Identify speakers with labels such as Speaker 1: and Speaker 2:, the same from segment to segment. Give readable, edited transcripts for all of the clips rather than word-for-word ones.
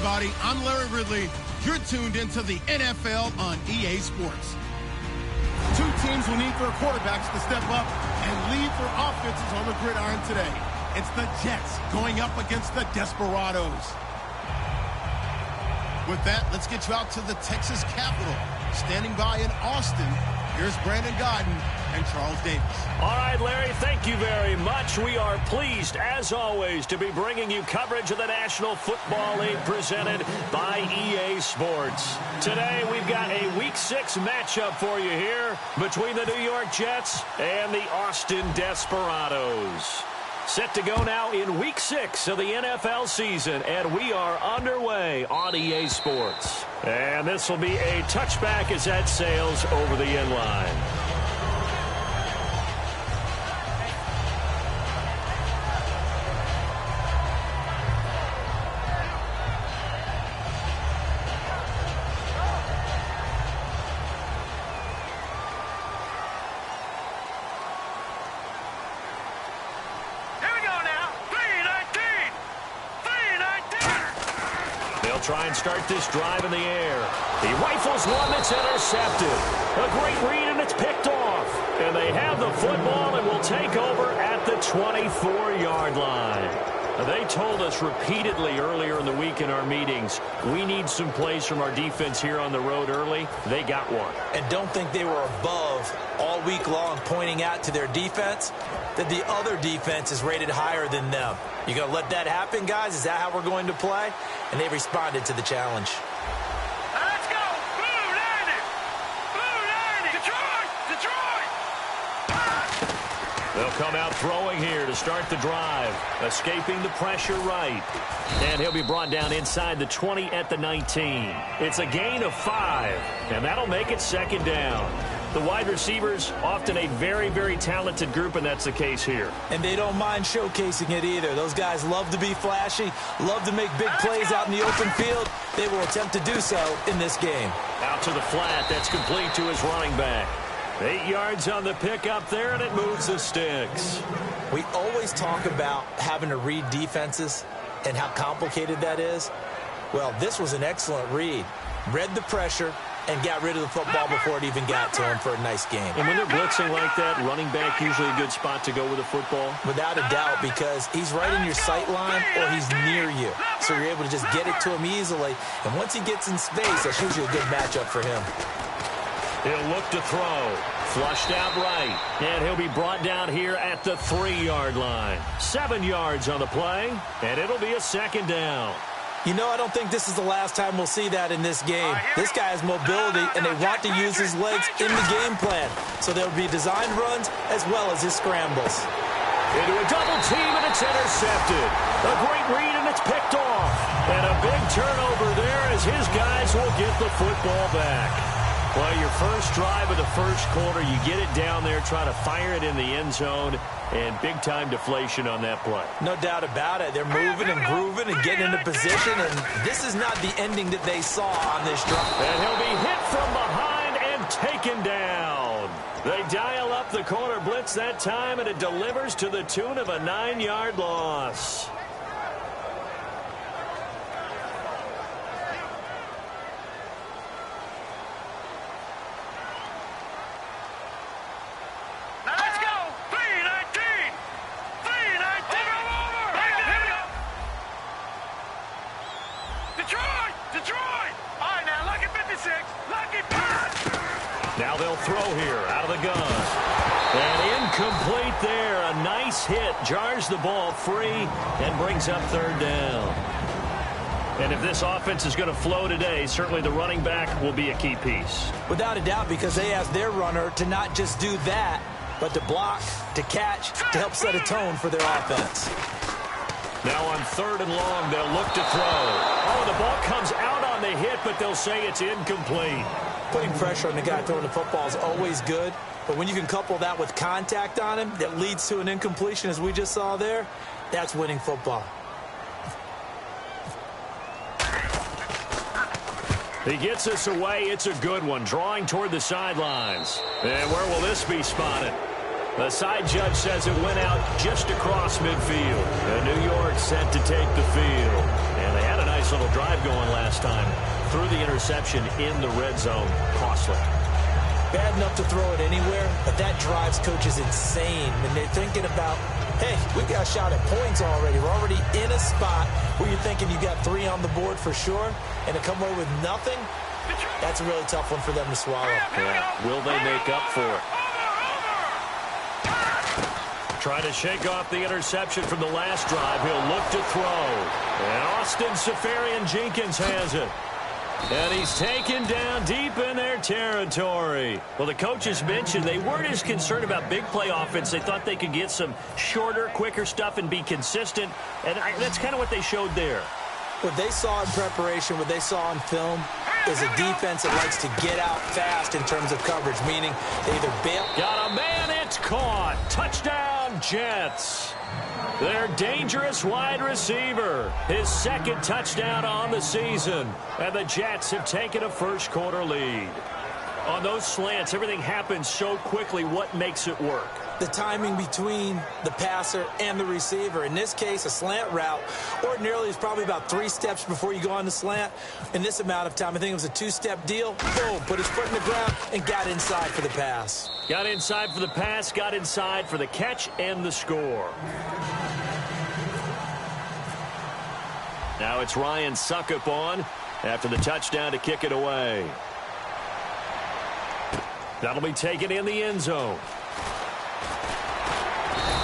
Speaker 1: everybody. I'm Larry Ridley. You're tuned into the NFL on EA Sports. Two teams will need their quarterbacks to step up and lead their offenses on the gridiron today. It's the Jets going up against the Desperados. With that, let's get you out to the Texas Capitol. Standing by in Austin, here's Brandon Gaudin and Charles Davis.
Speaker 2: All right, Larry, thank you very much. We are pleased, as always, to be bringing you coverage of the National Football League presented by EA Sports. Today, we've got a Week 6 matchup for you here between the New York Jets and the Austin Desperados. Set to go now in Week 6 of the NFL season, and we are underway on EA Sports. And this will be a touchback as that sails over the end line. Try and start this drive in the air. He rifles one that's intercepted. A great read, and it's picked off. And they have the football and will take over at the 24-yard line. They told us repeatedly earlier in the week in our meetings, we need some plays from our defense here on the road early. They got one.
Speaker 3: And don't think they were above all week long pointing out to their defense that the other defense is rated higher than them. You going to let that happen, guys? Is that how we're going to play? And they responded to the challenge.
Speaker 4: Let's go! Blue 90! Blue 90! Detroit! Detroit!
Speaker 2: They'll come out throwing here to start the drive. Escaping the pressure right. And he'll be brought down inside the 20 at the 19. It's a gain of 5, and that'll make it second down. The wide receivers, often a very, very talented group, and that's the case here.
Speaker 3: And they don't mind showcasing it either. Those guys love to be flashy, love to make big plays out in the open field. They will attempt to do so in this game.
Speaker 2: Out to the flat. That's complete to his running back. 8 yards on the pickup there, and it moves the sticks.
Speaker 3: We always talk about having to read defenses and how complicated that is. Well, this was an excellent read. Read the pressure and got rid of the football before it even got to him for a nice game.
Speaker 2: And when they're blitzing like that, running back usually a good spot to go with the football?
Speaker 3: Without a doubt, because he's right in your sight line or he's near you. So you're able to just get it to him easily. And once he gets in space, that's usually a good matchup for him.
Speaker 2: He'll look to throw. Flushed out right. And he'll be brought down here at the 3-yard line. 7 yards on the play, and it'll be a second down.
Speaker 3: You know, I don't think this is the last time we'll see that in this game. This guy has mobility, and they want to use his legs in the game plan. So there'll be designed runs as well as his scrambles.
Speaker 2: Into a double team, and it's intercepted. A great read, and it's picked off. And a big turnover there as his guys will get the football back. Well, your first drive of the first quarter, you get it down there, try to fire it in the end zone, and big-time deflation on that play.
Speaker 3: No doubt about it. They're moving and grooving and getting into position, and this is not the ending that they saw on this drive.
Speaker 2: And he'll be hit from behind and taken down. They dial up the corner blitz that time, and it delivers to the tune of a 9-yard loss. Now they'll throw here out of the gun. And incomplete there. A nice hit. Jars the ball free and brings up third down. And if this offense is going to flow today, certainly the running back will be a key piece.
Speaker 3: Without a doubt, because they asked their runner to not just do that, but to block, to catch, to help set a tone for their offense.
Speaker 2: Now on 3rd and long, they'll look to throw. Oh, the ball comes out on the hit, but they'll say it's incomplete.
Speaker 3: Putting pressure on the guy throwing the football is always good, but when you can couple that with contact on him that leads to an incompletion, as we just saw there, that's winning football.
Speaker 2: He gets us away. It's a good one, drawing toward the sidelines. And where will this be spotted? The side judge says it went out just across midfield. And New York set to take the field. And they had a nice little drive going last time. Threw the interception in the red zone. Costly.
Speaker 3: Bad enough to throw it anywhere, but that drives coaches insane when they're thinking about, hey, we got a shot at points already. We're already in a spot where you're thinking you got 3 on the board for sure, and to come away with nothing, that's a really tough one for them to swallow.
Speaker 2: Yeah. Will they make up for it? Trying to shake off the interception from the last drive. He'll look to throw. And Austin Seferian-Jenkins has it. And he's taken down deep in their territory. Well, the coaches mentioned they weren't as concerned about big play offense. They thought they could get some shorter, quicker stuff and be consistent. And that's kind of what they showed there.
Speaker 3: What they saw in preparation, what they saw on film, is a defense that likes to get out fast in terms of coverage, meaning they either bail.
Speaker 2: Got a man, it's caught. Touchdown, Jets. Their dangerous wide receiver. His second touchdown on the season. And the Jets have taken a first-quarter lead. On those slants, everything happens so quickly. What makes it work?
Speaker 3: The timing between the passer and the receiver. In this case, a slant route ordinarily is probably about 3 steps before you go on the slant. In this amount of time, I think it was a 2-step deal. Boom, put his foot in the ground and got inside for the pass.
Speaker 2: Got inside for the pass, got inside for the catch and the score. Now it's Ryan Succop on after the touchdown to kick it away. That'll be taken in the end zone.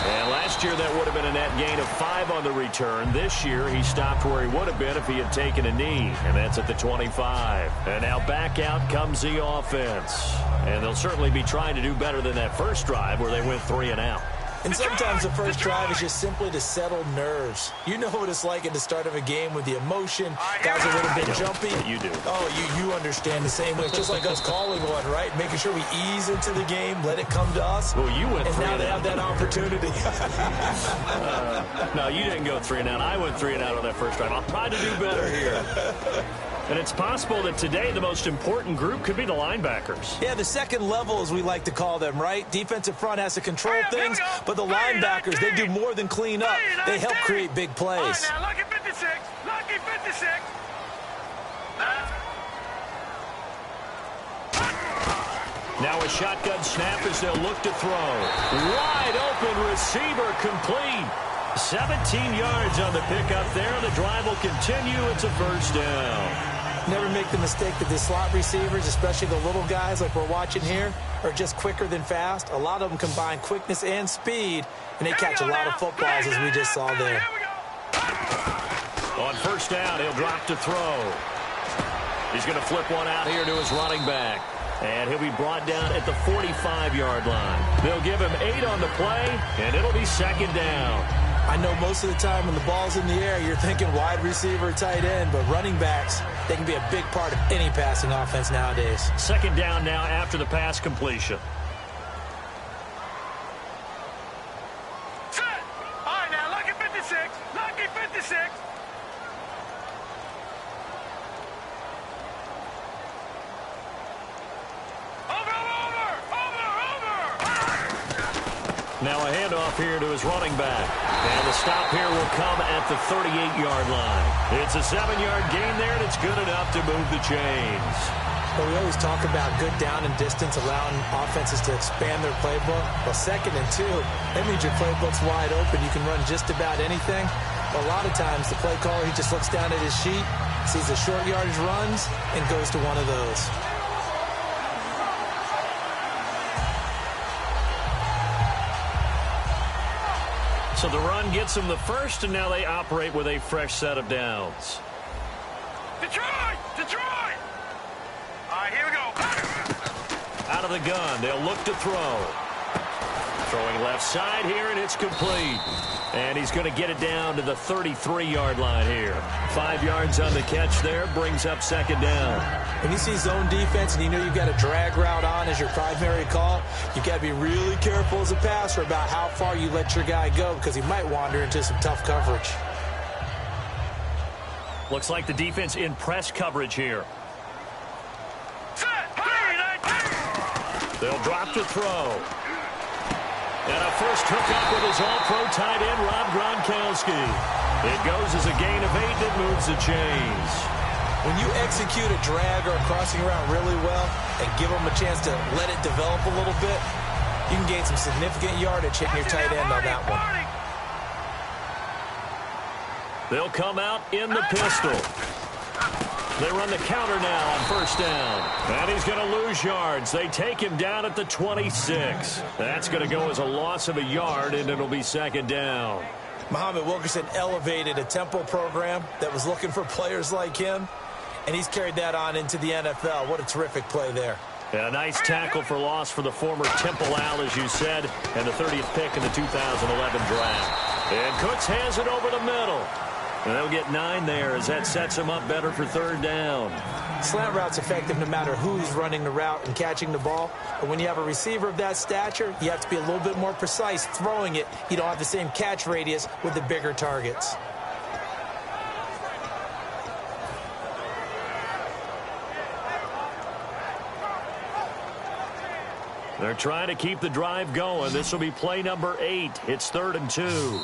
Speaker 2: And last year that would have been a net gain of 5 on the return. This year he stopped where he would have been if he had taken a knee. And that's at the 25. And now back out comes the offense. And they'll certainly be trying to do better than that first drive where they went 3 and out.
Speaker 3: And sometimes the first drive is just simply to settle nerves. You know what it's like at the start of a game with the emotion. Guys are a little bit jumpy.
Speaker 2: You do.
Speaker 3: Oh, you understand the same way. It's just like us calling one, right? Making sure we ease into the game, let it come to us.
Speaker 2: Well, you went 3 and out.
Speaker 3: And now they have that opportunity.
Speaker 2: No, you didn't go 3 and out. I went 3 and out on that first drive. I'll try to do better here. And it's possible that today the most important group could be the linebackers.
Speaker 3: Yeah, the second level, as we like to call them, right? Defensive front has to control things, but the linebackers, they do more than clean up. They help create big plays.
Speaker 4: All right, now, lucky 56. Lucky 56.
Speaker 2: Now a shotgun snap as they'll look to throw. Wide open receiver complete. 17 yards on the pickup there. The drive will continue. It's a first down.
Speaker 3: Never make the mistake that the slot receivers, especially the little guys like we're watching here, are just quicker than fast. A lot of them combine quickness and speed, and they catch a lot of footballs, as we just saw there.
Speaker 2: On first down, he'll drop to throw. He's going to flip one out here to his running back. And he'll be brought down at the 45-yard line. They'll give him 8 on the play, and it'll be second down.
Speaker 3: I know most of the time when the ball's in the air, you're thinking wide receiver, tight end, but running backs, they can be a big part of any passing offense nowadays.
Speaker 2: Second down now after the pass completion.
Speaker 4: Set. All right, now, lucky 56. Lucky 56.
Speaker 2: Now a handoff here to his running back. And the stop here will come at the 38-yard line. It's a 7-yard gain there, and it's good enough to move the chains.
Speaker 3: But we always talk about good down and distance, allowing offenses to expand their playbook. Well, 2nd and 2, that means your playbook's wide open. You can run just about anything. But a lot of times, the play caller, he just looks down at his sheet, sees the short yardage runs, and goes to one of those.
Speaker 2: So the run gets them the first, and now they operate with a fresh set of downs.
Speaker 4: Detroit! Detroit! All right, here we go.
Speaker 2: Out of the gun, they'll look to throw. Throwing left side here, and it's complete. And he's going to get it down to the 33-yard line here. 5 yards on the catch there, brings up second down.
Speaker 3: When you see zone defense and you know you've got a drag route on as your primary call, you've got to be really careful as a passer about how far you let your guy go because he might wander into some tough coverage.
Speaker 2: Looks like the defense in press coverage here. They'll drop to throw. And a first hookup with his all-pro tight end, Rob Gronkowski. It goes as a gain of 8 that moves the chains.
Speaker 3: When you execute a drag or a crossing route really well and give them a chance to let it develop a little bit, you can gain some significant yardage hitting your tight end on that one.
Speaker 2: They'll come out in the pistol. They run the counter now on first down. And he's going to lose yards. They take him down at the 26. That's going to go as a loss of a yard, and it'll be second down.
Speaker 3: Muhammad Wilkerson elevated a tempo program that was looking for players like him, and he's carried that on into the NFL. What a terrific play there.
Speaker 2: And a nice tackle for loss for the former Temple Owl, as you said, and the 30th pick in the 2011 draft. And Cooks has it over the middle. And they'll get 9 there as that sets him up better for third down.
Speaker 3: Slant route's effective no matter who's running the route and catching the ball. But when you have a receiver of that stature, you have to be a little bit more precise throwing it. You don't have the same catch radius with the bigger targets.
Speaker 2: They're trying to keep the drive going. This will be play number 8. It's 3rd and 2.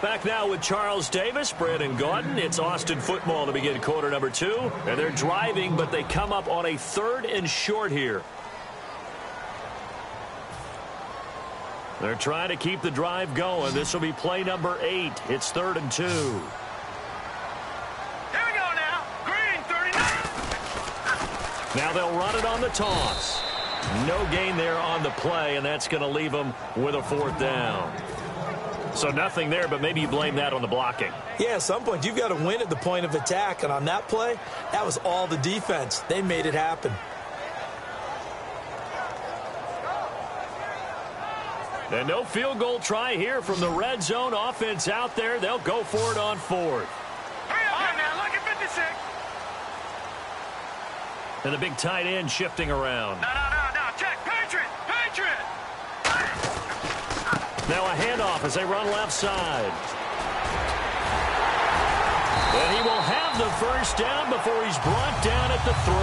Speaker 2: Back now with Charles Davis, Brandon Gaudin. It's Austin football to begin quarter number 2. And they're driving, but they come up on a 3rd and short here. They're trying to keep the drive going. This will be play number 8. It's 3rd and 2.
Speaker 4: Here we go now. Green, 39.
Speaker 2: Now they'll run it on the toss. No gain there on the play, and that's going to leave them with a 4th down. So nothing there, but maybe you blame that on the blocking.
Speaker 3: Yeah, at some point, you've got to win at the point of attack. And on that play, that was all the defense. They made it happen.
Speaker 2: And no field goal try here from the red zone offense out there. They'll go for it on 4th.
Speaker 4: Hurry up now, look at 56.
Speaker 2: And the big tight end shifting around.
Speaker 4: No, check, Patriot.
Speaker 2: Now a handoff as they run left side. And he will have the first down before he's brought down at the 3.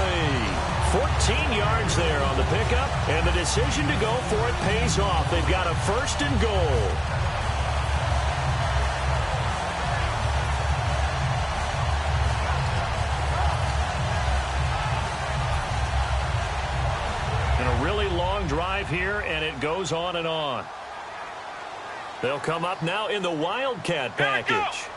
Speaker 2: 14 yards there on the pickup, and the decision to go for it pays off. They've got a 1st and goal. And a really long drive here, and it goes on and on. They'll come up now in the Wildcat package.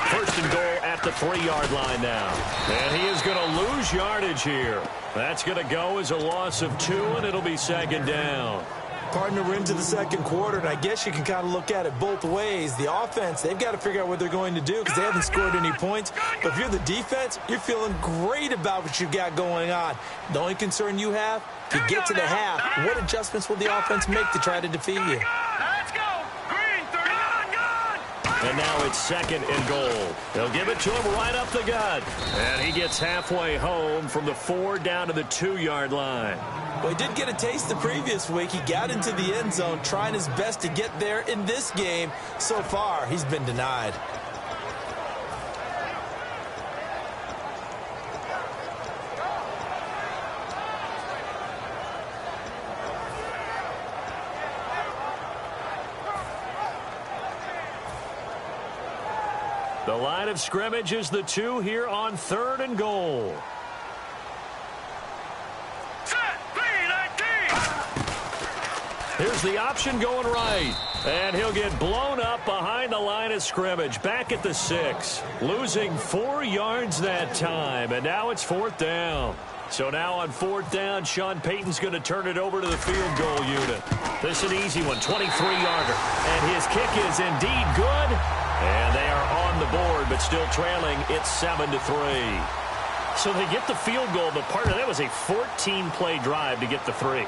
Speaker 2: 1st and goal at the 3-yard line now. And he is going to lose yardage here. That's going to go as a loss of 2, and it'll be 2nd down.
Speaker 3: Partner, we're into the second quarter, and I guess you can kind of look at it both ways. The offense, they've got to figure out what they're going to do because they haven't scored any points. But if you're the defense, you're feeling great about what you've got going on. The only concern you have, to get to the half, what adjustments will the offense make to try to defeat you?
Speaker 4: Let's go.
Speaker 2: And now it's 2nd and goal. They'll give it to him right up the gut. And he gets halfway home from the 4 down to the 2-yard line.
Speaker 3: Well, he did get a taste the previous week. He got into the end zone trying his best to get there in this game. So far, he's been denied.
Speaker 2: The line of scrimmage is the 2 here on 3rd and goal.
Speaker 4: Set, 3-19.
Speaker 2: Here's the option going right. And he'll get blown up behind the line of scrimmage. Back at the 6. Losing 4 yards that time. And now it's 4th down. So now on 4th down, Sean Payton's going to turn it over to the field goal unit. This is an easy one, 23-yarder. And his kick is indeed good. And they are on the board, but still trailing. It's 7-3. So they get the field goal, but partner, that was a 14-play drive to get the 3.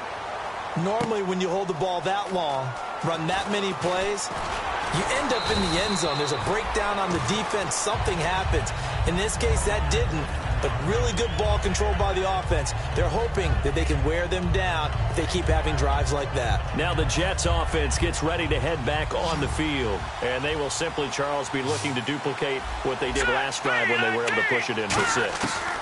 Speaker 3: Normally, when you hold the ball that long, run that many plays, you end up in the end zone. There's a breakdown on the defense. Something happens. In this case, that didn't. But really good ball control by the offense. They're hoping that they can wear them down if they keep having drives like that.
Speaker 2: Now the Jets offense gets ready to head back on the field. And they will simply, Charles, be looking to duplicate what they did last drive when they were able to push it in for 6.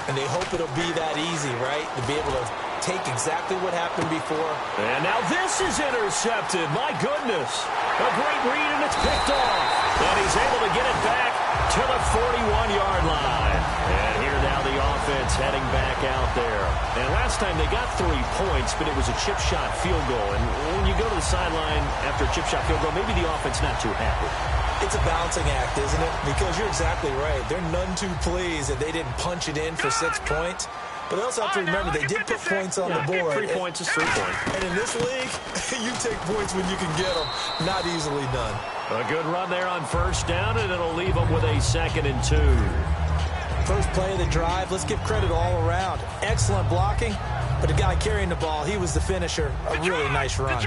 Speaker 3: And they hope it'll be that easy, right? To be able to take exactly what happened before.
Speaker 2: And now this is intercepted. My goodness. A great read, and it's picked off. And he's able to get it back to the 41-yard line. And here now the offense heading back out there. And last time they got 3 points, but it was a chip shot field goal. And when you go to the sideline after a chip shot field goal, maybe the offense not too happy.
Speaker 3: It's a balancing act, isn't it? Because you're exactly right. They're none too pleased that they didn't punch it in for 6 points. But they also have to remember they did put points on the board.
Speaker 2: 3 points is 3 points.
Speaker 3: And in this league, you take points when you can get them. Not easily done.
Speaker 2: A good run there on first down, and it'll leave them with a 2nd and 2.
Speaker 3: First play of the drive, let's give credit all around. Excellent blocking, but the guy carrying the ball, he was the finisher. A really nice run.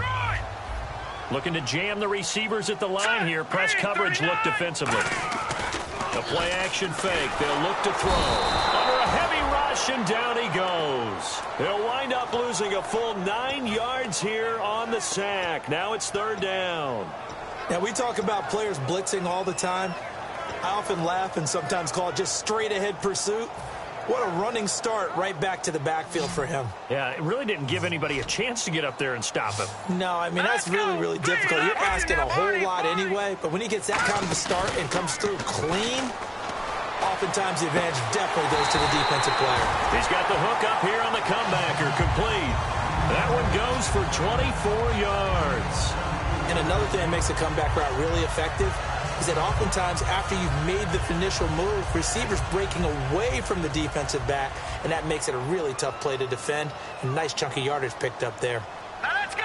Speaker 2: Looking to jam the receivers at the line here. Press coverage look defensively. A play-action fake. They'll look to throw. Under a heavy rush, and down he goes. They'll wind up losing a full 9 yards here on the sack. Now it's 3rd down.
Speaker 3: Now, we talk about players blitzing all the time. I often laugh and sometimes call it just straight-ahead pursuit. What a running start right back to the backfield for him.
Speaker 2: Yeah, it really didn't give anybody a chance to get up there and stop him.
Speaker 3: No, I mean, that's really, really difficult. You're asking a whole lot anyway, but when he gets that kind of a start and comes through clean, oftentimes the advantage definitely goes to the defensive player.
Speaker 2: He's got the hook up here on the comebacker, complete. That one goes for 24 yards.
Speaker 3: And another thing that makes a comeback route really effective is that oftentimes after you've made the initial move, receivers breaking away from the defensive back, and that makes it a really tough play to defend. And nice chunky yardage picked up there.
Speaker 4: Now let's go.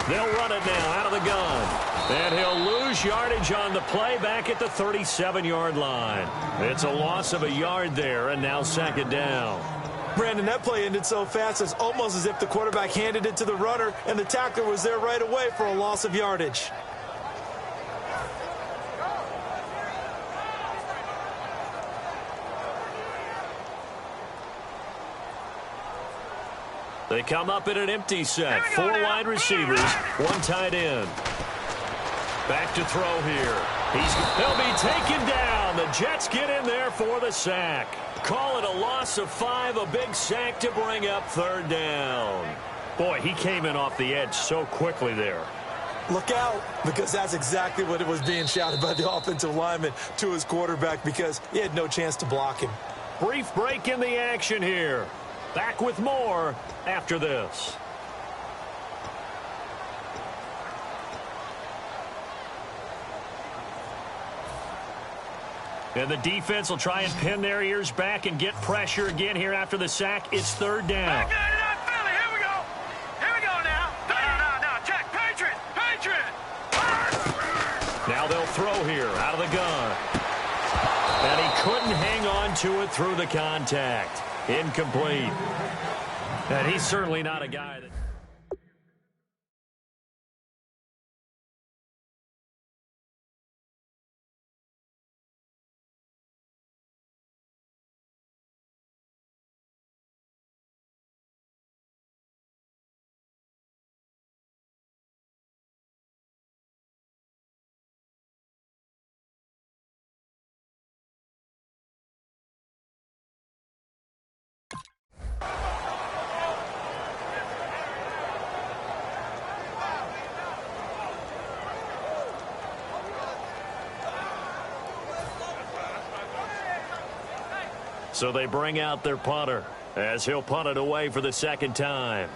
Speaker 2: They'll run it now out of the gun. And he'll lose yardage on the play back at the 37-yard line. It's a loss of a yard there, and now 2nd down.
Speaker 3: Brandon, that play ended so fast, it's almost as if the quarterback handed it to the runner, and the tackler was there right away for a loss of yardage.
Speaker 2: They come up in an empty set. 4 wide receivers, 1 tight end. Back to throw here. He'll be taken down. The Jets get in there for the sack. Call it a loss of 5, a big sack to bring up 3rd down. Boy, he came in off the edge so quickly there.
Speaker 3: Look out, because that's exactly what it was being shouted by the offensive lineman to his quarterback, because he had no chance to block him.
Speaker 2: Brief break in the action here. Back with more after this. And the defense will try and pin their ears back and get pressure again here after the sack. It's 3rd down.
Speaker 4: Here we go. Here we go now. No. Check. Patriot.
Speaker 2: Now they'll throw here out of the gun. And he couldn't hang on to it through the contact. Incomplete. And he's certainly not a guy that... So they bring out their punter as he'll punt it away for the 2nd time.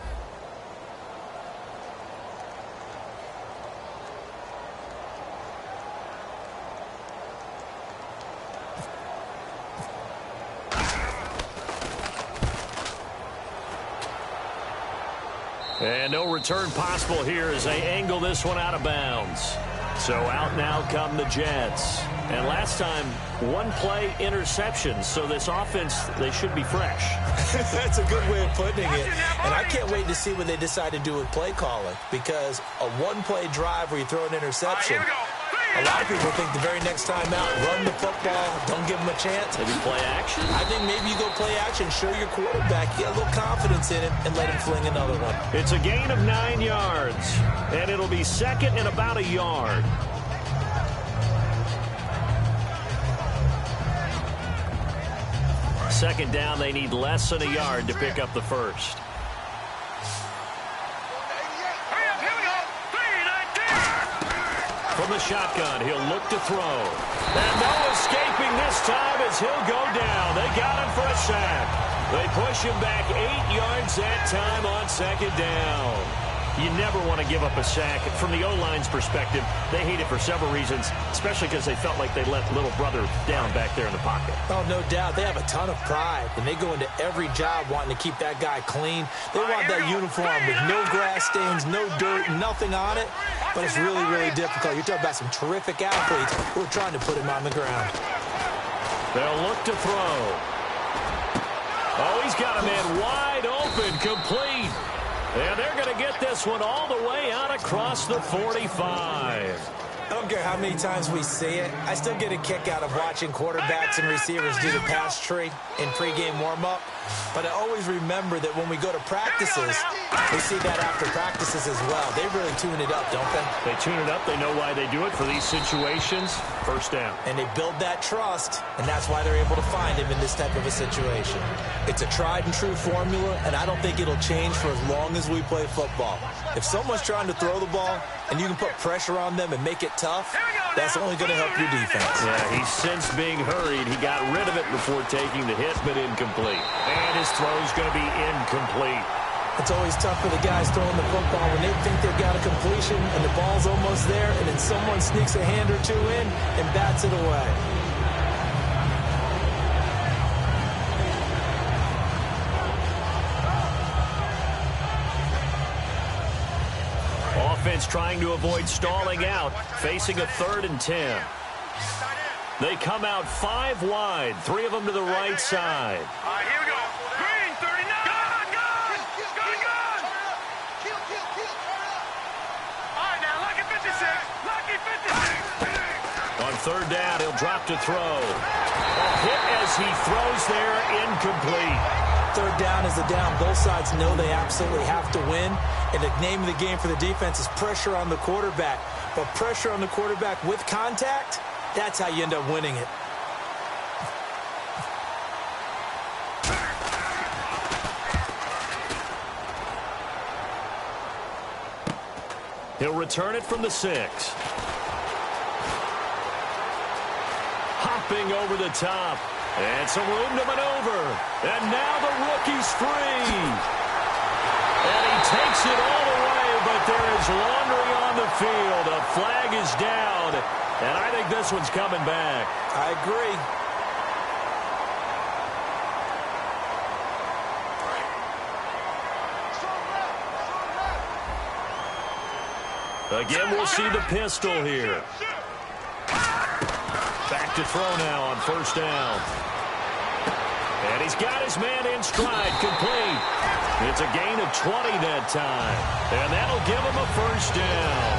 Speaker 2: And no return possible here as they angle this one out of bounds. So out now come the Jets. And last time, 1 play interception. So this offense, they should be fresh.
Speaker 3: That's a good way of putting it. And I can't wait to see what they decide to do with play calling. Because a 1-play drive where you throw an interception, a lot of people think the very next time out, run the football, don't give them a chance.
Speaker 2: Maybe play action?
Speaker 3: I think maybe you go play action, show your quarterback, get a little confidence in him, and let him fling another one.
Speaker 2: It's a gain of 9 yards. And it'll be 2nd and about a yard. second down, they need less than a yard to pick up the first. From the shotgun, he'll look to throw. And no escaping this time as he'll go down. They got him for a sack. They push him back 8 yards that time on second down. You never want to give up a sack. From the O-line's perspective, they hate it for several reasons, especially because they felt like they let little brother down back there in the pocket.
Speaker 3: Oh, no doubt. They have a ton of pride, and they go into every job wanting to keep that guy clean. They want that uniform with no grass stains, no dirt, nothing on it. But it's really, really difficult. You're talking about some terrific athletes who are trying to put him on the ground.
Speaker 2: They'll look to throw. Oh, he's got a man wide open, complete. And they're going to get this one all the way out across the 45.
Speaker 3: I don't care how many times we see it. I still get a kick out of watching quarterbacks and receivers do the pass tree in pregame warm-up. But I always remember that when we go to practices, we see that after practices as well. They really tune it up, don't they?
Speaker 2: They tune it up. They know why they do it for these situations. First down.
Speaker 3: And they build that trust, and that's why they're able to find him in this type of a situation. It's a tried-and-true formula, and I don't think it'll change for as long as we play football. If someone's trying to throw the ball and you can put pressure on them and make it tough, that's only going to help your defense.
Speaker 2: Yeah, he's since being hurried. He got rid of it before taking the hit, but incomplete. And his throw's going to be incomplete.
Speaker 3: It's always tough for the guys throwing the football when they think they've got a completion and the ball's almost there, and then someone sneaks a hand or two in and bats it away.
Speaker 2: Offense trying to avoid stalling out, facing a 3rd and 10. They come out 5 wide, 3 of them to the right side.
Speaker 4: All right, here we go. Green, 39. Gun. All right, now, Lucky 56. Lucky 56.
Speaker 2: On 3rd down, he'll drop to throw. A hit as he throws there, incomplete.
Speaker 3: 3rd down is the down. Both sides know they absolutely have to win. And the name of the game for the defense is pressure on the quarterback. But pressure on the quarterback with contact, that's how you end up winning it.
Speaker 2: He'll return it from the 6. Hopping over the top. And some room to maneuver. And now the rookie's free. And he takes it all the way, but there is laundry on the field. A flag is down. And I think this one's coming back.
Speaker 3: I agree.
Speaker 2: Again, we'll see the pistol here. Back to throw now on 1st down. And he's got his man in stride, complete. It's a gain of 20 that time. And that'll give him a 1st down.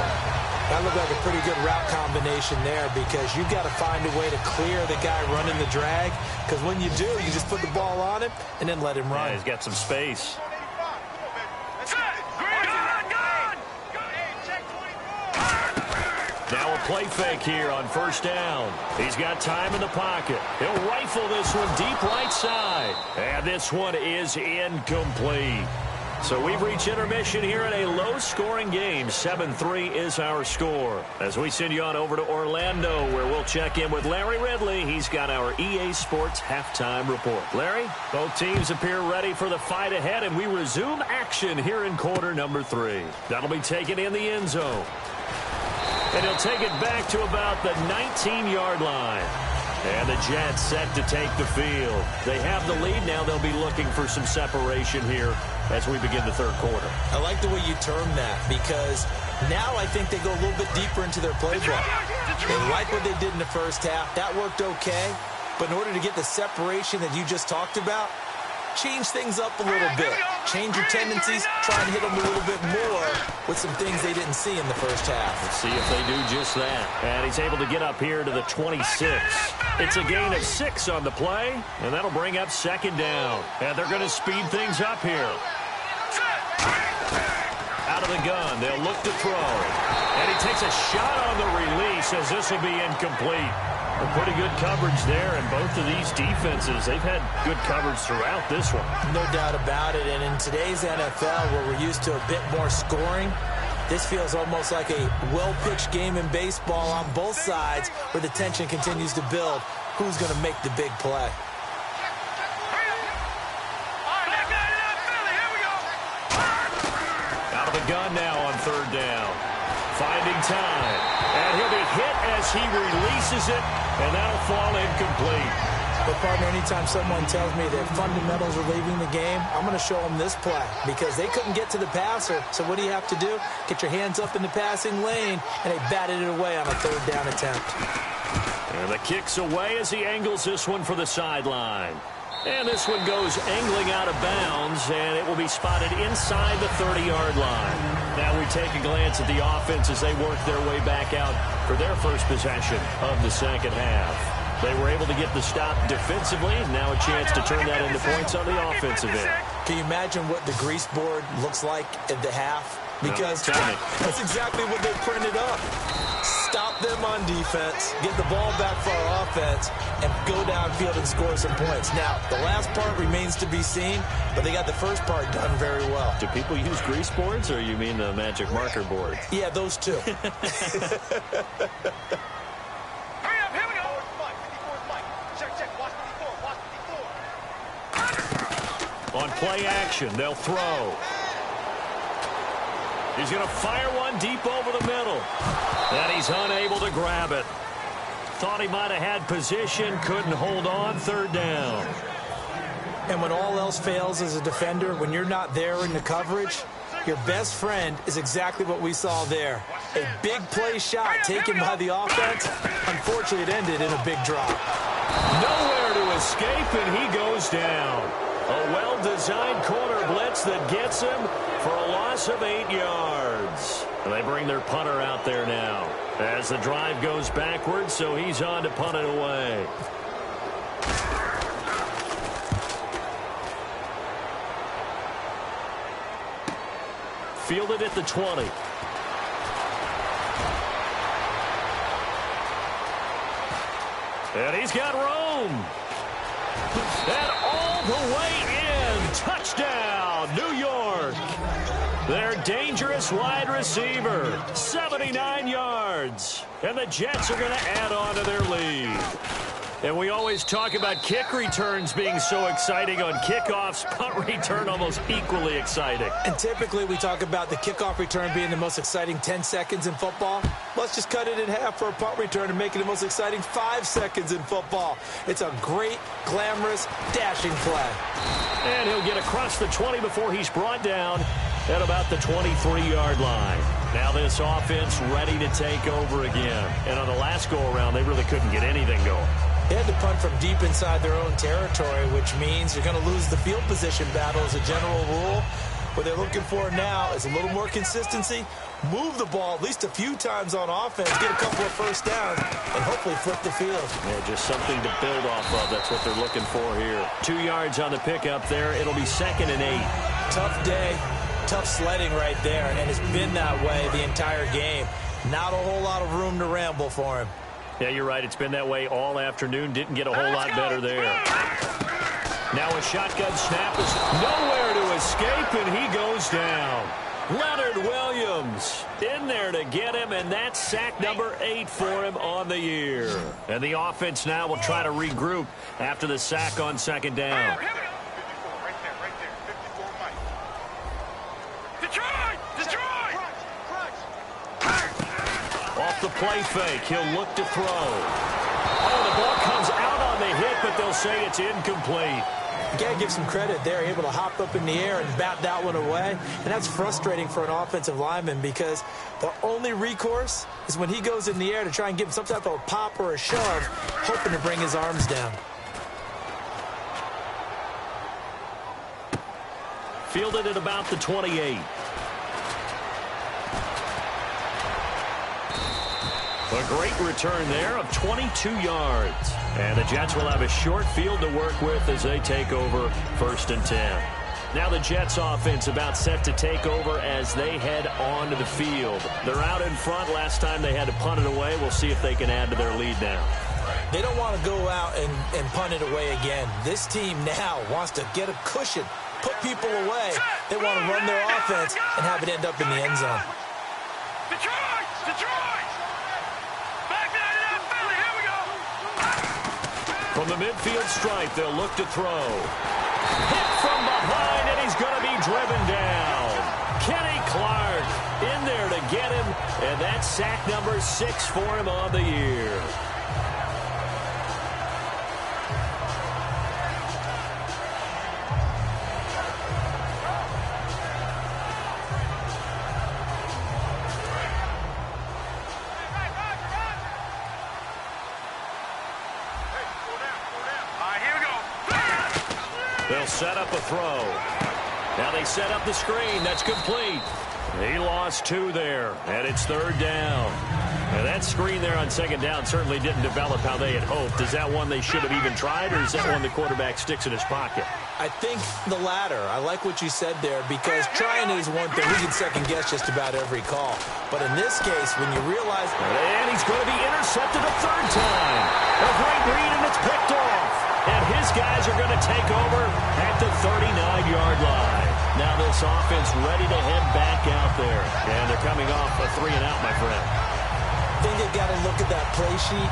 Speaker 3: That looked like a pretty good route combination there because you've got to find a way to clear the guy running the drag. Because when you do, you just put the ball on him and then let him run.
Speaker 2: Yeah, he's got some space. Now a play fake here on 1st down. He's got time in the pocket. He'll rifle this one deep right side. And this one is incomplete. So we've reached intermission here in a low-scoring game. 7-3 is our score. As we send you on over to Orlando, where we'll check in with Larry Ridley. He's got our EA Sports halftime report. Larry, both teams appear ready for the fight ahead, and we resume action here in quarter number 3. That'll be taken in the end zone. And he'll take it back to about the 19-yard line. And the Jets set to take the field. They have the lead now. They'll be looking for some separation here as we begin the 3rd quarter.
Speaker 3: I like the way you term that because now I think they go a little bit deeper into their playbook. They like what they did in the 1st half. That worked okay. But in order to get the separation that you just talked about, change things up a little bit. Change your tendencies. Try and hit them a little bit more with some things they didn't see in the 1st half.
Speaker 2: Let's see if they do just that. And he's able to get up here to the 26. It's a gain of 6 on the play, and that'll bring up 2nd down. And they're going to speed things up here. Out of the gun, they'll look to throw. And he takes a shot on the release as this will be incomplete. Pretty good coverage there, and both of these defenses, they've had good coverage throughout this one.
Speaker 3: No doubt about it, and in today's NFL, where we're used to a bit more scoring, this feels almost like a well-pitched game in baseball on both sides where the tension continues to build. Who's going to make the big play?
Speaker 2: Out of the gun now on third down. Finding time. And he'll be hit as he releases it, and that'll fall incomplete.
Speaker 3: But, partner, anytime someone tells me that fundamentals are leaving the game, I'm going to show them this play because they couldn't get to the passer. So what do you have to do? Get your hands up in the passing lane, and they batted it away on a third down attempt.
Speaker 2: And the kick's away as he angles this one for the sideline. And this one goes angling out of bounds, and it will be spotted inside the 30-yard line. Now we take a glance at the offense as they work their way back out for their first possession of the second half. They were able to get the stop defensively, and now a chance to turn that into points on the offensive end.
Speaker 3: Can you imagine what the grease board looks like at the half? Because that's exactly what they printed up. Stop them on defense, get the ball back for our offense, and go downfield and score some points. Now, the last part remains to be seen, but they got the first part done very well.
Speaker 2: Do people use grease boards, or you mean the magic marker board?
Speaker 3: Yeah, those two.
Speaker 2: On play action, they'll throw. He's going to fire one deep over the middle. And he's unable to grab it. Thought he might have had position, couldn't hold on, third down.
Speaker 3: And when all else fails as a defender, when you're not there in the coverage, your best friend is exactly what we saw there. A big play shot taken by the offense. Unfortunately, it ended in a big drop.
Speaker 2: Nowhere to escape, and he goes down. A well-designed corner blitz that gets him for a loss of 8 yards. And they bring their punter out there now as the drive goes backwards, so he's on to punt it away. Fielded at the 20. And he's got room. And all the way in. Touchdown, New York. Their dangerous wide receiver, 79 yards. And the Jets are going to add on to their lead. And we always talk about kick returns being so exciting on kickoffs. Punt return almost equally exciting.
Speaker 3: And typically we talk about the kickoff return being the most exciting 10 seconds in football. Let's just cut it in half for a punt return and make it the most exciting 5 seconds in football. It's a great, glamorous, dashing play.
Speaker 2: And he'll get across the 20 before he's brought down at about the 23-yard line. Now this offense ready to take over again. And on the last go-around, they really couldn't get anything going.
Speaker 3: They had to punt from deep inside their own territory, which means you're going to lose the field position battle as a general rule. What they're looking for now is a little more consistency, move the ball at least a few times on offense, get a couple of first downs, and hopefully flip the field.
Speaker 2: Yeah, just something to build off of. That's what they're looking for here. 2 yards on the pickup there. It'll be 2nd and 8.
Speaker 3: Tough day, tough sledding right there, and it's been that way the entire game. Not a whole lot of room to ramble for him.
Speaker 2: Yeah, you're right. It's been that way all afternoon. Didn't get a whole lot better there. Now a shotgun snap is nowhere to escape, and he goes down. Leonard Williams in there to get him, and that's sack number 8 for him on the year. And the offense now will try to regroup after the sack on 2nd down. Off the play fake, he'll look to throw. Oh, the ball comes out on the hit, but they'll say it's incomplete.
Speaker 3: You got to give some credit there, able to hop up in the air and bat that one away. And that's frustrating for an offensive lineman because the only recourse is when he goes in the air to try and give him some type of a pop or a shove, hoping to bring his arms down.
Speaker 2: Fielded at about the 28. A great return there of 22 yards. And the Jets will have a short field to work with as they take over 1st and 10. Now the Jets offense about set to take over as they head onto the field. They're out in front. Last time they had to punt it away. We'll see if they can add to their lead now.
Speaker 3: They don't want to go out and punt it away again. This team now wants to get a cushion, put people away. They want to run their offense and have it end up in the end zone.
Speaker 4: Detroit! Detroit! Back nine it up, Philly. Here we go.
Speaker 2: From the midfield stripe, they'll look to throw. Hit from behind, and he's going to be driven down. Kenny Clark in there to get him, and that's sack number 6 for him on the year. They'll set up a throw. Now they set up the screen. That's complete. He lost 2 there, and it's 3rd down. Now that screen there on 2nd down certainly didn't develop how they had hoped. Is that one they should have even tried, or is that one the quarterback sticks in his pocket?
Speaker 3: I think the latter. I like what you said there, because trying is one thing. We can second-guess just about every call. But in this case, when you realize...
Speaker 2: And he's going to be intercepted a 3rd time. A great read, and it's picked off. And his guys are going to take over at the 39-yard line. Now this offense ready to head back out there. And they're coming off a 3-and-out, my friend.
Speaker 3: I think they've got to look at that play sheet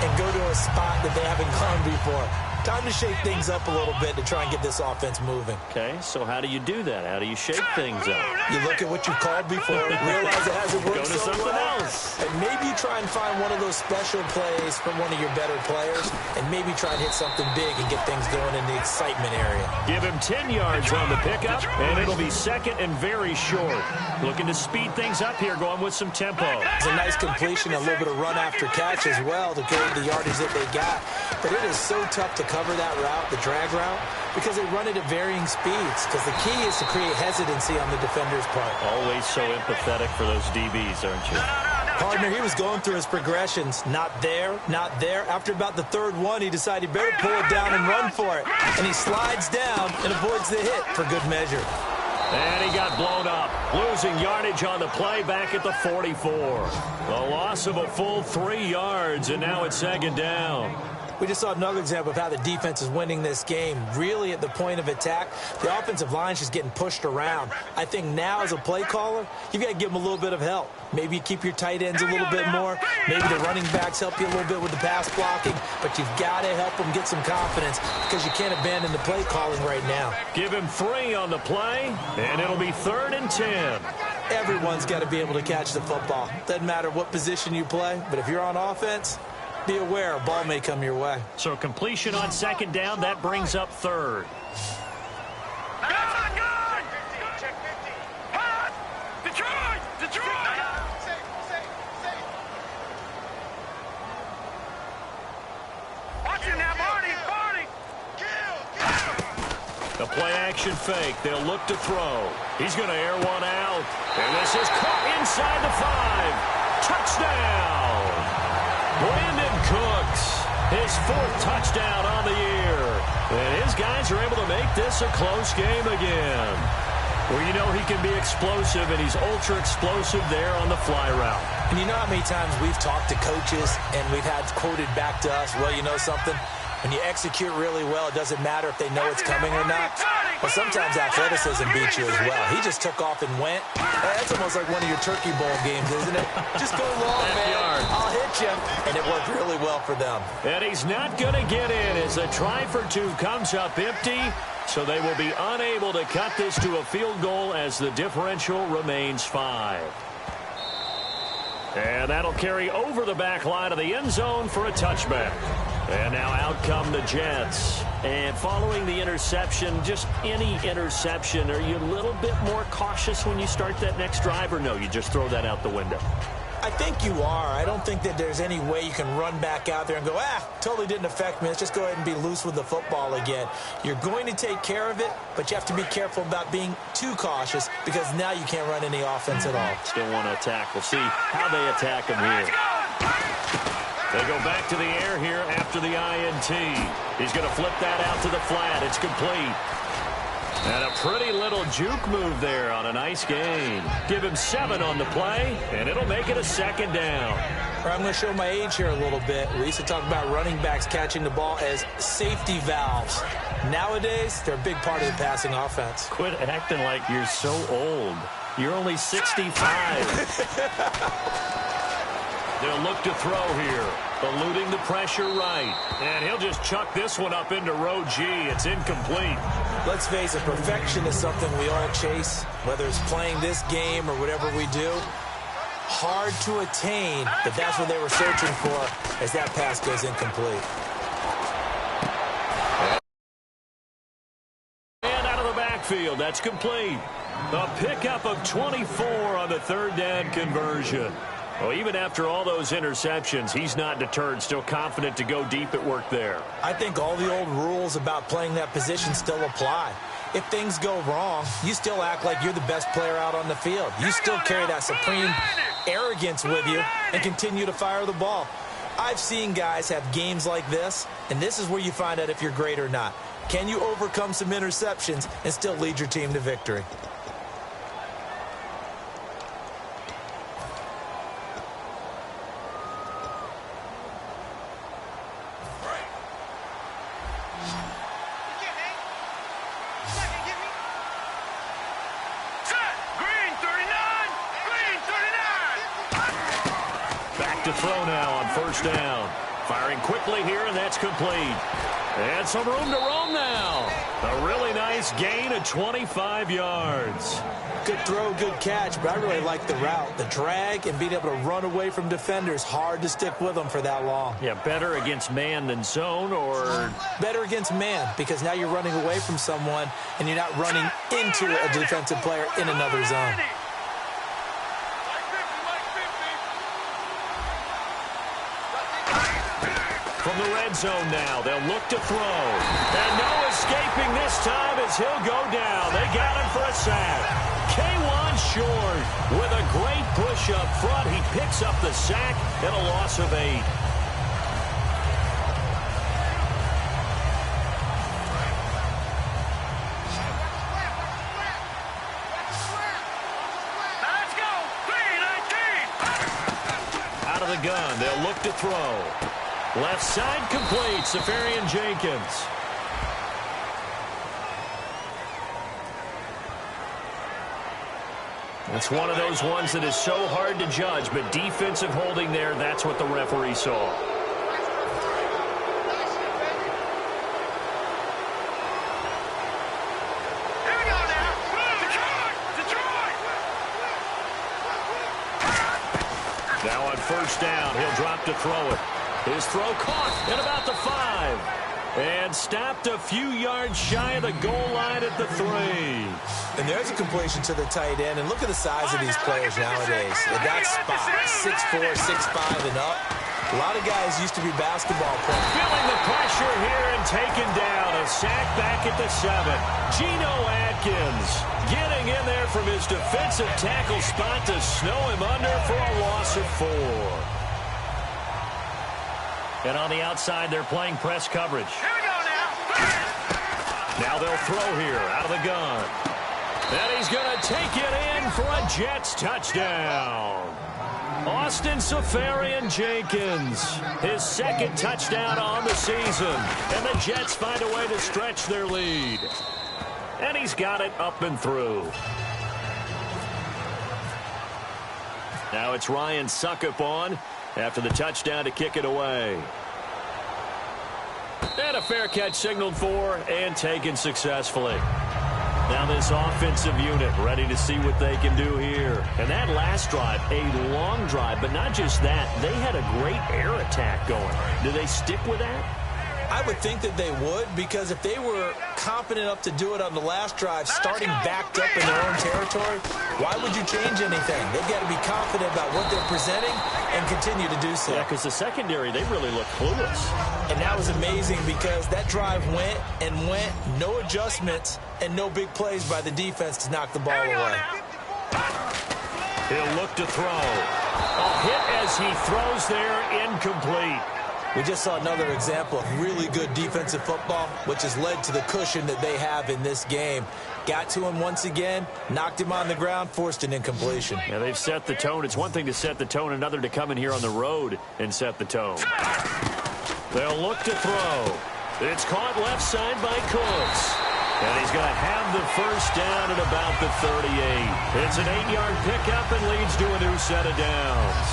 Speaker 3: and go to a spot that they haven't gone before. Time to shake things up a little bit to try and get this offense moving.
Speaker 2: Okay, so how do you do that? How do you shake things up?
Speaker 3: You look at what you called before, realize it hasn't worked
Speaker 2: Go to
Speaker 3: so
Speaker 2: something
Speaker 3: well,
Speaker 2: else.
Speaker 3: and maybe try and find one of those special plays from one of your better players, and maybe try and hit something big and get things going in the excitement area.
Speaker 2: Give him 10 yards on the pickup, and it'll be 2nd and very short. Looking to speed things up here, going with some tempo.
Speaker 3: It's a nice completion, a little bit of run after catch as well to create the yardage that they got. But it is so tough to cover that route, the drag route, because they run it at varying speeds. Because the key is to create hesitancy on the defender's part.
Speaker 2: Always so empathetic for those DBs, aren't you?
Speaker 3: Partner, he was going through his progressions. Not there, not there. After about the 3rd one, he decided he better pull it down and run for it. And he slides down and avoids the hit for good measure.
Speaker 2: And he got blown up, losing yardage on the play back at the 44. A loss of a full 3 yards, and now it's 2nd down.
Speaker 3: We just saw another example of how the defense is winning this game. Really, at the point of attack, the offensive line is just getting pushed around. I think now, as a play caller, you've got to give them a little bit of help. Maybe you keep your tight ends a little bit more. Maybe the running backs help you a little bit with the pass blocking. But you've got to help them get some confidence, because you can't abandon the play calling right now.
Speaker 2: Give him 3 on the play, and it'll be 3rd and 10.
Speaker 3: Everyone's got to be able to catch the football. Doesn't matter what position you play, but if you're on offense, be aware a ball may come your way.
Speaker 2: So completion on 2nd down, that brings up 3rd.
Speaker 4: That's not good! Check 50. Hot! Detroit! Detroit! Watch him now, Barney! Barney!
Speaker 2: The play-action fake. They'll look to throw. He's going to air one out. And this is caught inside the 5. Touchdown! Brandon Cooks, his 4th touchdown on the year. And his guys are able to make this a close game again. Well, you know he can be explosive, and he's ultra-explosive there on the fly route.
Speaker 3: And you know how many times we've talked to coaches and we've had quoted back to us, well, you know something? When you execute really well, it doesn't matter if they know it's coming or not. But sometimes athleticism beats you as well. He just took off and went. That's almost like one of your Turkey Bowl games, isn't it? Just go long, man. I'll hit you. And it worked really well for them.
Speaker 2: And he's not going to get in as a try for 2 comes up empty. So they will be unable to cut this to a field goal as the differential remains 5. And that'll carry over the back line of the end zone for a touchback. And now out come the Jets. And following the interception, just any interception, are you a little bit more cautious when you start that next drive, or no, you just throw that out the window?
Speaker 3: I think you are. I don't think that there's any way you can run back out there and go, totally didn't affect me. Let's just go ahead and be loose with the football again. You're going to take care of it, but you have to be careful about being too cautious, because now you can't run any offense at all.
Speaker 2: Still want to attack. We'll see how they attack him here. They go back to the air here after the INT. He's going to flip that out to the flat. It's complete. And a pretty little juke move there on a nice gain. Give him 7 on the play, and it'll make it a 2nd down.
Speaker 3: I'm going to show my age here a little bit. We used to talk about running backs catching the ball as safety valves. Nowadays, they're a big part of the passing offense.
Speaker 2: Quit acting like you're so old. You're only 65. They'll look to throw here. Eluding the pressure right. And he'll just chuck this one up into row G. It's incomplete.
Speaker 3: Let's face it, perfection is something we all chase, whether it's playing this game or whatever we do. Hard to attain, but that's what they were searching for as that pass goes incomplete.
Speaker 2: And out of the backfield, that's complete. A pickup of 24 on the 3rd down conversion. Well, even after all those interceptions, he's not deterred, still confident to go deep at work there.
Speaker 3: I think all the old rules about playing that position still apply. If things go wrong, you still act like you're the best player out on the field. You still carry that supreme arrogance with you and continue to fire the ball. I've seen guys have games like this, and this is where you find out if you're great or not. Can you overcome some interceptions and still lead your team to victory?
Speaker 2: To throw now on 1st down. Firing quickly here, and that's complete. And some room to roam now. A really nice gain of 25 yards.
Speaker 3: Good throw, good catch, but I really like the route. The drag and being able to run away from defenders, hard to stick with them for that long.
Speaker 2: Yeah, better against man than zone, or?
Speaker 3: Better against man, because now you're running away from someone and you're not running into a defensive player in another zone.
Speaker 2: From the red zone now, they'll look to throw. And no escaping this time as he'll go down. They got him for a sack. K'Wan Short with a great push up front. He picks up the sack and a loss of 8.
Speaker 4: Let's go. 3-19.
Speaker 2: Out of the gun, they'll look to throw. Left side complete, Safarian Jenkins. It's one of those ones that is so hard to judge, but defensive holding there, that's what the referee saw.
Speaker 4: Here we go now. Detroit.
Speaker 2: Now on 1st down, he'll drop to throw it. His throw caught at about the 5. And stopped a few yards shy of the goal line at the 3.
Speaker 3: And there's a completion to the tight end. And look at the size of these players nowadays. At that spot, 6'4", 6'5", and up. A lot of guys used to be basketball players.
Speaker 2: Feeling the pressure here and taken down. A sack back at the 7. Geno Atkins getting in there from his defensive tackle spot to snow him under for a loss of 4. And on the outside, they're playing press coverage.
Speaker 4: Here we go now.
Speaker 2: Now they'll throw here out of the gun. And he's going to take it in for a Jets touchdown. Austin Safarian Jenkins, his 2nd touchdown on the season. And the Jets find a way to stretch their lead. And he's got it up and through. Now it's Ryan Succop on after the touchdown to kick it away. And a fair catch signaled for and taken successfully. Now this offensive unit ready to see what they can do here. And that last drive, a long drive, but not just that. They had a great air attack going. Do they stick with that?
Speaker 3: I would think that they would, because if they were confident enough to do it on the last drive, starting backed up in their own territory, why would you change anything? They've got to be confident about what they're presenting and continue to do so.
Speaker 2: Yeah, because the secondary, they really look clueless.
Speaker 3: And that was amazing because that drive went and went, no adjustments, and no big plays by the defense to knock the ball away.
Speaker 2: He'll look to throw. A hit as he throws there, incomplete.
Speaker 3: We just saw another example of really good defensive football, which has led to the cushion that they have in this game. Got to him once again, knocked him on the ground, forced an incompletion.
Speaker 2: Yeah, they've set the tone. It's one thing to set the tone, another to come in here on the road and set the tone. They'll look to throw. It's caught left side by Cooks. And he's going to have the first down at about the 38. It's an 8-yard pickup and leads to a new set of downs.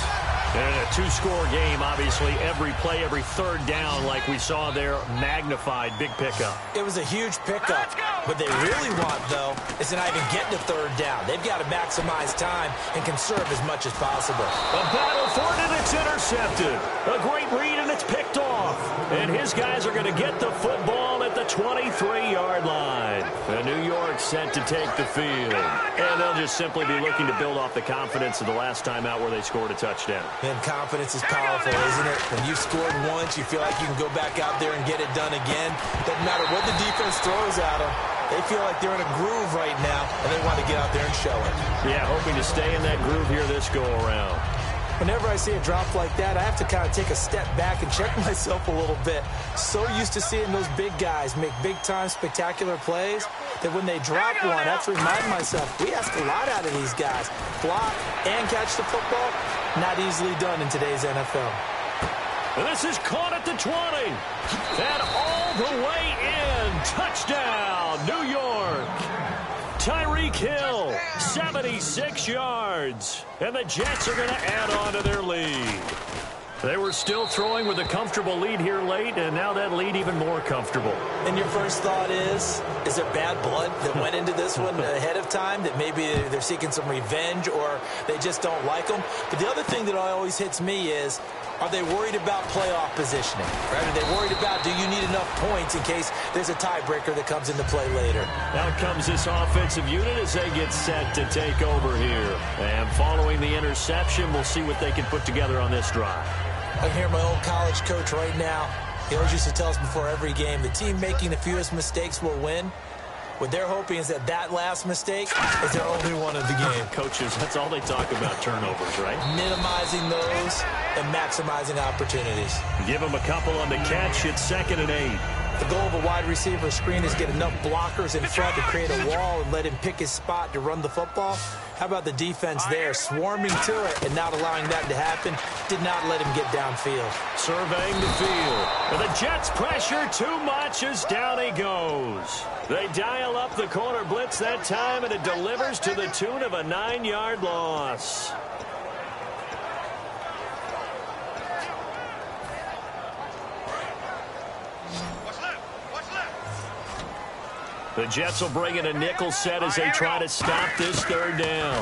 Speaker 2: And a two-score game, obviously, every play, every third down, like we saw there, magnified, big pickup.
Speaker 3: It was a huge pickup. What they really want, though, is to not even get to third down. They've got to maximize time and conserve as much as possible.
Speaker 2: A battle for it, and it's intercepted. A great read, and it's picked off. And his guys are going to get the football at the 23-yard line. And New York set to take the field. And they'll just simply be looking to build off the confidence of the last time out where they scored a touchdown.
Speaker 3: And confidence is powerful, isn't it? When you've scored once, you feel like you can go back out there and get it done again. Doesn't matter what the defense throws at them. They feel like they're in a groove right now, and they want to get out there and show it.
Speaker 2: Yeah, hoping to stay in that groove here this go-around.
Speaker 3: Whenever I see a drop like that, I have to kind of take a step back and check myself a little bit. So used to seeing those big guys make big-time spectacular plays that when they drop one, I have to remind myself, we ask a lot out of these guys. Block and catch the football, not easily done in today's NFL.
Speaker 2: And this is caught at the 20. And all the way in. Touchdown, New York. Tyreek Hill, 76 yards. And the Jets are going to add on to their lead. They were still throwing with a comfortable lead here late, and now that lead even more comfortable.
Speaker 3: And your first thought is there bad blood that went into this one ahead of time, that maybe they're seeking some revenge or they just don't like them? But the other thing that always hits me is, are they worried about playoff positioning? Right? Are they worried about, do you need enough points in case there's a tiebreaker that comes into play later?
Speaker 2: Out comes this offensive unit as they get set to take over here. And following the interception, we'll see what they can put together on this drive.
Speaker 3: I hear my old college coach right now. He always used to tell us before every game, the team making the fewest mistakes will win. What they're hoping is that last mistake is their only one of the game.
Speaker 2: Coaches, that's all they talk about, turnovers, right?
Speaker 3: Minimizing those and maximizing opportunities.
Speaker 2: Give them a couple on the catch. It's 2nd and 8.
Speaker 3: The goal of a wide receiver screen is get enough blockers in front to create a wall and let him pick his spot to run the football. How about the defense there, swarming to it and not allowing that to happen? Did not let him get downfield.
Speaker 2: Surveying the field. And the Jets pressure too much as down he goes. They dial up the corner blitz that time, and it delivers to the tune of a 9-yard loss. The Jets will bring in a nickel set as they try to stop this third down.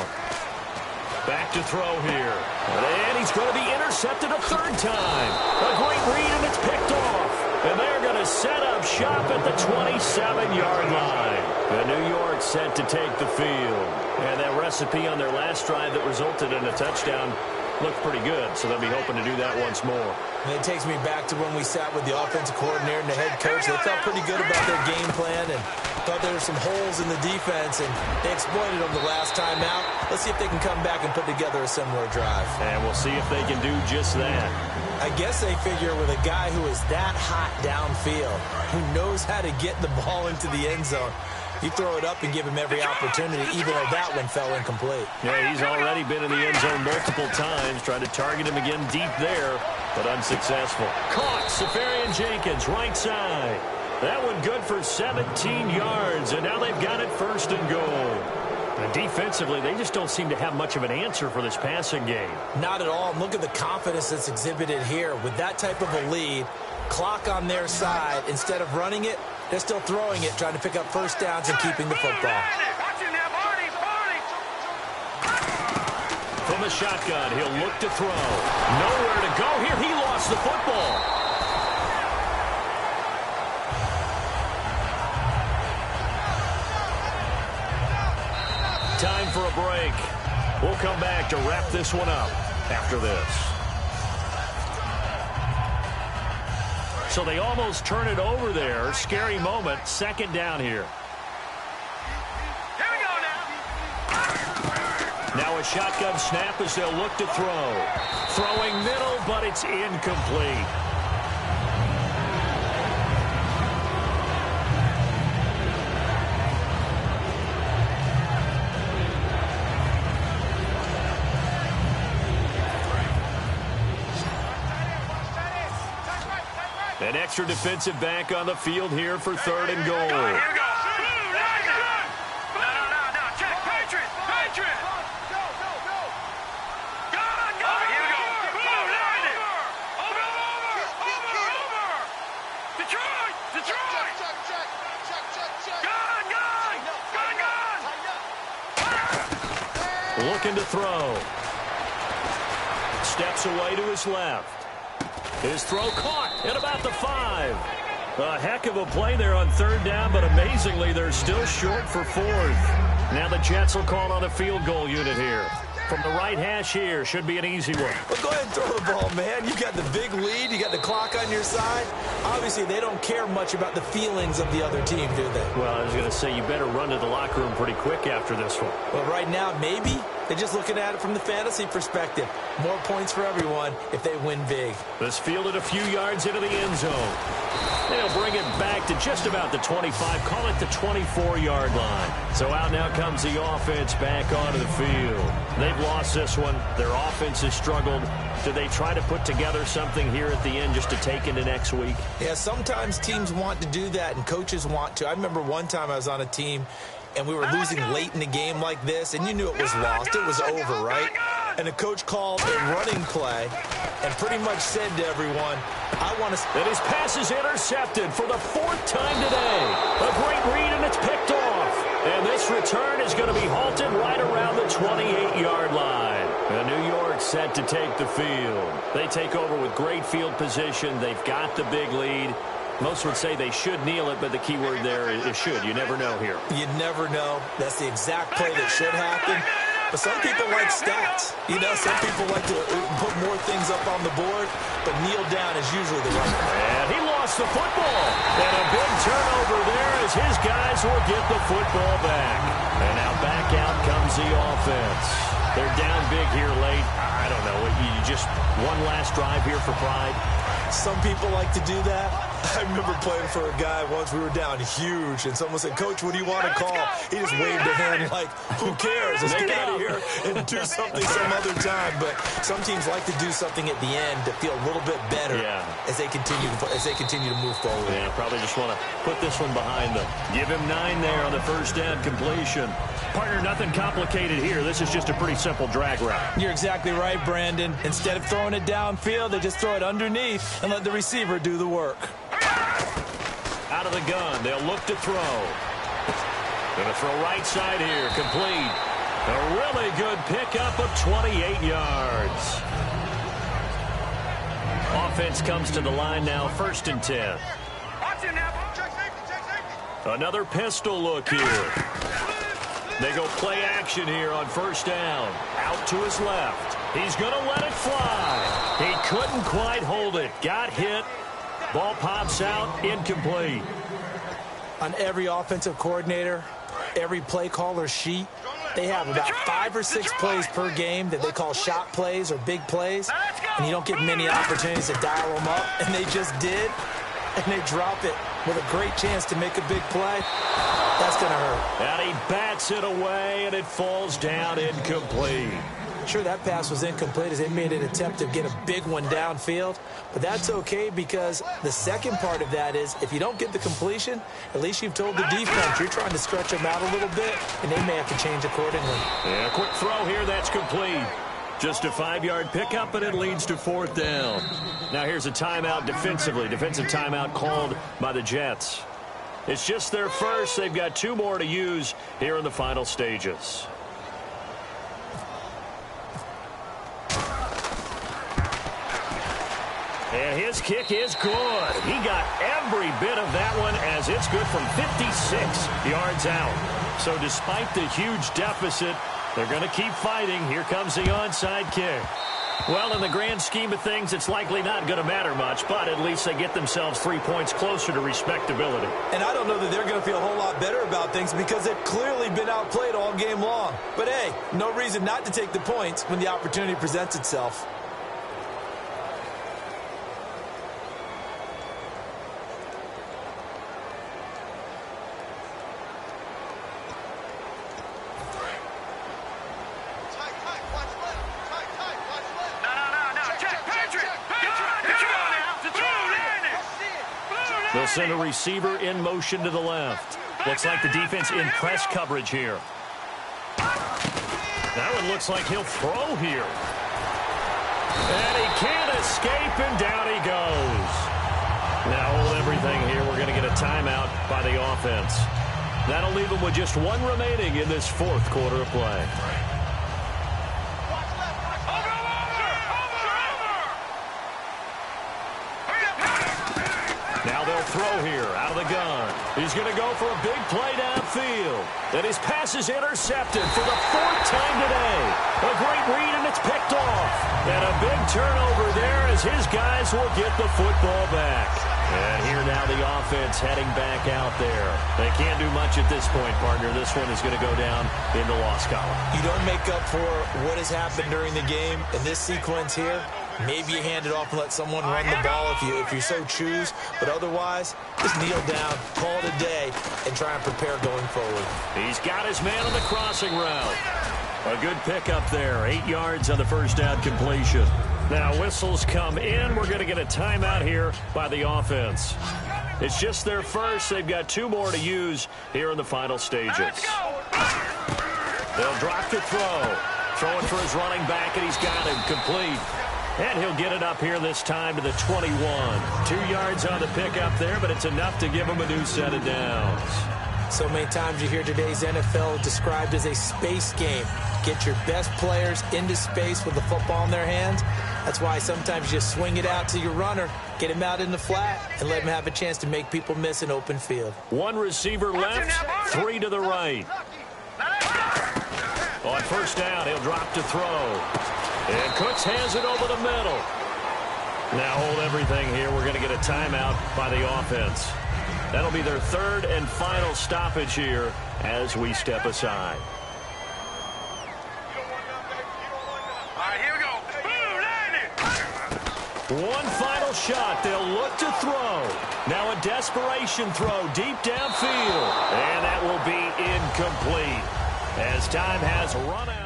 Speaker 2: Back to throw here. And he's going to be intercepted a third time. A great read, and it's picked off. And they're going to set up shop at the 27-yard line. And New York set to take the field. And that recipe on their last drive that resulted in a touchdown looked pretty good, so they'll be hoping to do that once more.
Speaker 3: And it takes me back to when we sat with the offensive coordinator and the head coach. They felt pretty good about their game plan and thought there were some holes in the defense, and they exploited them the last time out. Let's see if they can come back and put together a similar drive.
Speaker 2: And we'll see if they can do just that.
Speaker 3: I guess they figure with a guy who is that hot downfield, who knows how to get the ball into the end zone, you throw it up and give him every opportunity, even though that one fell incomplete.
Speaker 2: Yeah, he's already been in the end zone multiple times. Tried to target him again deep there, but unsuccessful. Caught, Safarian Jenkins, right side. That one good for 17 yards, and now they've got it 1st and goal. And defensively, they just don't seem to have much of an answer for this passing game.
Speaker 3: Not at all. And look at the confidence that's exhibited here. With that type of a lead, clock on their side, instead of running it, they're still throwing it, trying to pick up first downs and keeping the football.
Speaker 2: From the shotgun, he'll look to throw. Nowhere to go here. He lost the football. Time for a break. We'll come back to wrap this one up after this. So they almost turn it over there. Scary moment. 2nd down here.
Speaker 4: Here we go now.
Speaker 2: Now a shotgun snap as they'll look to throw. Throwing middle, but it's incomplete. An extra defensive back on the field here for 3rd and goal.
Speaker 4: Here we go. No. Check. Patriots. Go. Here we go. Blue, line it. Over. Detroit. Gun.
Speaker 2: Looking to throw. Steps away to his left. His throw caught at about the 5. A heck of a play there on 3rd down, but amazingly, they're still short for 4th. Now the Jets will call on a field goal unit here. From the right hash here, should be an easy one.
Speaker 3: Well, go ahead and throw the ball, man. You got the big lead. You got the clock on your side. Obviously, they don't care much about the feelings of the other team, do they?
Speaker 2: Well, I was going to say, you better run to the locker room pretty quick after this one.
Speaker 3: Well, right now, maybe. They're just looking at it from the fantasy perspective. More points for everyone if they win big.
Speaker 2: This fielded a few yards into the end zone. They'll bring it back to just about the 25, call it the 24-yard line. So out now comes the offense back onto the field. They've lost this one. Their offense has struggled. Do they try to put together something here at the end just to take into next week?
Speaker 3: Yeah, sometimes teams want to do that and coaches want to. I remember one time I was on a team and we were losing late in the game like this, and you knew it was lost. It was over, right? And the coach called a running play and pretty much said to everyone, I want to...
Speaker 2: And his pass is intercepted for the 4th time today. A great read, and it's picked off. And this return is going to be halted right around the 28-yard line. And New York set to take the field. They take over with great field position. They've got the big lead. Most would say they should kneel it, but the key word there is should. You never know here.
Speaker 3: You never know. That's the exact play that should happen. But some people like stats. You know, some people like to put more things up on the board, but kneel down is usually the right play.
Speaker 2: And he lost the football. And a big turnover there as his guys will get the football back. And now back out comes the offense. They're down big here late. I don't know. You just one last drive here for pride.
Speaker 3: Some people like to do that. I remember playing for a guy once. We were down huge, and someone said, Coach, what do you want to call? He just waved a hand like, who cares? Let's get out of here and do something some other time. But some teams like to do something at the end to feel a little bit better as they continue to move forward.
Speaker 2: Yeah, probably just want to put this one behind them. Give him 9 there on the 1st down completion. Partner, nothing complicated here. This is just a pretty simple drag route.
Speaker 3: You're exactly right, Brandon. Instead of throwing it downfield, they just throw it underneath and let the receiver do the work.
Speaker 2: Out of the gun, they'll look to throw. Going to throw right side here, complete. A really good pickup of 28 yards. Offense comes to the line now, 1st and 10. Another pistol look here. They go play action here on 1st down. Out to his left. He's going to let it fly. He couldn't quite hold it. Got hit. Ball pops out, incomplete.
Speaker 3: On every offensive coordinator, every play caller sheet, they have about 5 or 6 plays per game that they call shot plays or big plays, and you don't get many opportunities to dial them up, and they just did, and they drop it with a great chance to make a big play. That's going to hurt.
Speaker 2: And he bats it away, and it falls down incomplete.
Speaker 3: Sure, that pass was incomplete as they made an attempt to get a big one downfield, but that's okay because the second part of that is if you don't get the completion, at least you've told the defense you're trying to stretch them out a little bit, and they may have to change accordingly.
Speaker 2: Yeah, quick throw here, that's complete. Just a 5-yard pickup, and it leads to 4th down. Now here's a timeout defensively. Defensive timeout called by the Jets. It's just their first. They've got 2 more to use here in the final stages. And his kick is good. He got every bit of that one as it's good from 56 yards out. So despite the huge deficit, they're going to keep fighting. Here comes the onside kick. Well, in the grand scheme of things, it's likely not going to matter much, but at least they get themselves 3 points closer to respectability.
Speaker 3: And I don't know that they're going to feel a whole lot better about things because they've clearly been outplayed all game long. But, hey, no reason not to take the points when the opportunity presents itself.
Speaker 2: They'll send a receiver in motion to the left. Looks like the defense in press coverage here. That one looks like he'll throw here. And he can't escape, and down he goes. Now hold everything here. We're going to get a timeout by the offense. That'll leave them with just one remaining in this fourth quarter of play. Now they'll throw here out of the gun. He's going to go for a big play downfield. And his pass is intercepted for the fourth time today. A great read, and it's picked off. And a big turnover there as his guys will get the football back. And here now the offense heading back out there. They can't do much at this point, partner. This one is going to go down in the loss column.
Speaker 3: You don't make up for what has happened during the game in this sequence here. Maybe you hand it off and let someone run the ball if you so choose. But otherwise, just kneel down, call it a day, and try and prepare going forward.
Speaker 2: He's got his man on the crossing route. A good pickup there. 8 yards on the first down completion. Now whistles come in. We're going to get a timeout here by the offense. It's just their first. They've got 2 more to use here in the final stages. They'll drop to throw. Throwing for his running back, and he's got him complete. And he'll get it up here this time to the 21. 2 yards on the pickup there, but it's enough to give him a new set of downs.
Speaker 3: So many times you hear today's NFL described as a space game. Get your best players into space with the football in their hands. That's why sometimes you just swing it out to your runner, get him out in the flat, and let him have a chance to make people miss an open field.
Speaker 2: 1 receiver left, 3 to the right. On first down, he'll drop to throw. And Cooks has it over the middle. Now hold everything here. We're going to get a timeout by the offense. That'll be their 3rd and final stoppage here as we step aside.
Speaker 4: All right, here we go. Boom, landed.
Speaker 2: One final shot. They'll look to throw. Now a desperation throw deep downfield. And that will be incomplete as time has run out.